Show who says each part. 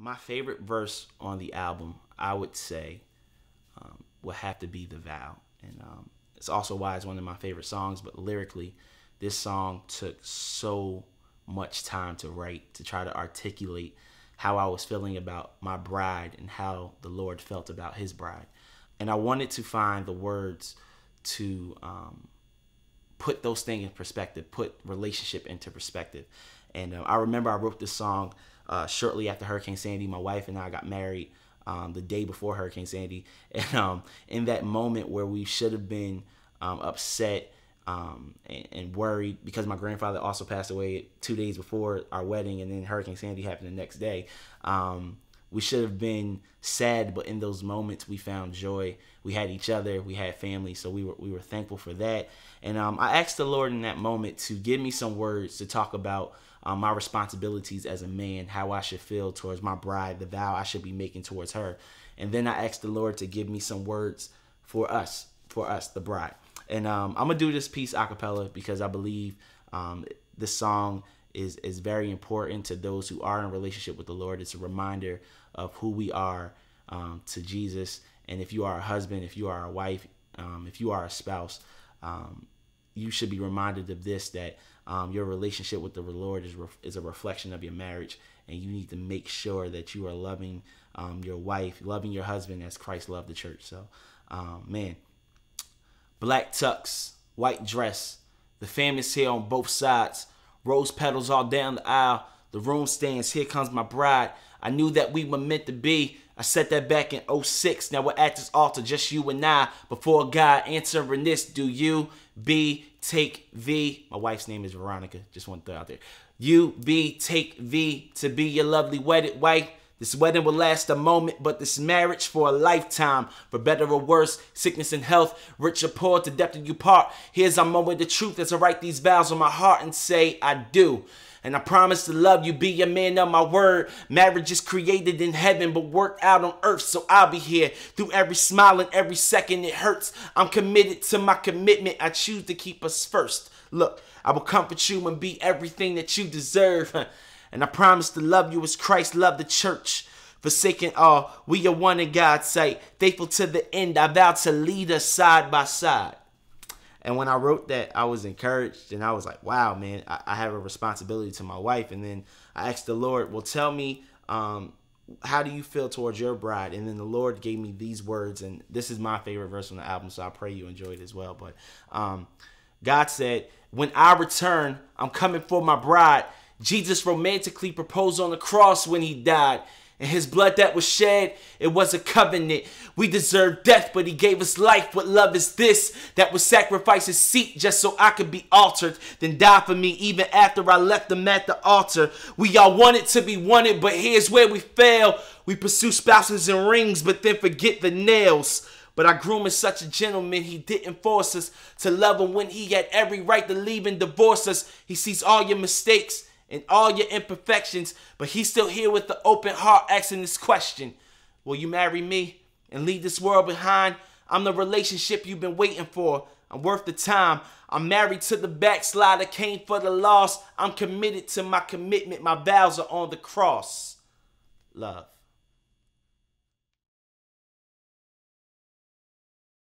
Speaker 1: My favorite verse on the album, I would say, would have to be "The Vow," and it's also why it's one of my favorite songs. But lyrically, this song took so much time to write to try to articulate how I was feeling about my bride and how the Lord felt about His bride, and I wanted to find the words to put those things in perspective, put relationship into perspective. And I remember I wrote this song shortly after Hurricane Sandy. My wife and I got married the day before Hurricane Sandy. And in that moment where we should have been upset and worried because my grandfather also passed away 2 days before our wedding, and then Hurricane Sandy happened the next day. We should have been sad, but in those moments we found joy. We had each other, we had family, so we were thankful for that. And I asked the Lord in that moment to give me some words to talk about my responsibilities as a man, how I should feel towards my bride, the vow I should be making towards her. And then I asked the Lord to give me some words for us, the bride. And I'm gonna do this piece a cappella because I believe this song is very important to those who are in a relationship with the Lord. It's a reminder of who we are to Jesus. And if you are a husband, if you are a wife, if you are a spouse, you should be reminded of this, that your relationship with the Lord is a reflection of your marriage, and you need to make sure that you are loving your wife, loving your husband as Christ loved the church. So, man, black tux, white dress, the family's here on both sides, rose petals all down the aisle, the room stands, here comes my bride. I knew that we were meant to be. I said that back in '06. Now we're at this altar, just you and I. Before God answering this, do you, B, take V. My wife's name is Veronica. Just want to throw it out there. You, B, take V to be your lovely wedded wife. This wedding will last a moment, but this marriage for a lifetime. For better or worse, sickness and health, rich or poor, to death do you part. Here's our moment of truth as I write these vows on my heart and say I do. And I promise to love you, be your man of my word. Marriage is created in heaven, but worked out on earth. So I'll be here through every smile and every second it hurts. I'm committed to my commitment. I choose to keep us first. Look, I will comfort you and be everything that you deserve. And I promise to love you as Christ loved the church. Forsaken all, we are one in God's sight. Faithful to the end, I vow to lead us side by side. And when I wrote that, I was encouraged, and I was like, wow, man, I have a responsibility to my wife. And then I asked the Lord, well, tell me, how do you feel towards your bride? And then the Lord gave me these words, and this is my favorite verse on the album, so I pray you enjoy it as well. But God said, when I return, I'm coming for my bride. Jesus romantically proposed on the cross when he died. And his blood that was shed, it was a covenant. We deserve death, but he gave us life. What love is this? That would sacrifice his seat just so I could be altered, then die for me even after I left him at the altar. We all wanted to be wanted, but here's where we fail. We pursue spouses and rings, but then forget the nails. But our groom is such a gentleman, he didn't force us to love him when he had every right to leave and divorce us. He sees all your mistakes and all your imperfections, but he's still here with the open heart asking this question. Will you marry me and leave this world behind? I'm the relationship you've been waiting for. I'm worth the time. I'm married to the backslider, came for the loss. I'm committed to my commitment. My vows are on the cross. Love.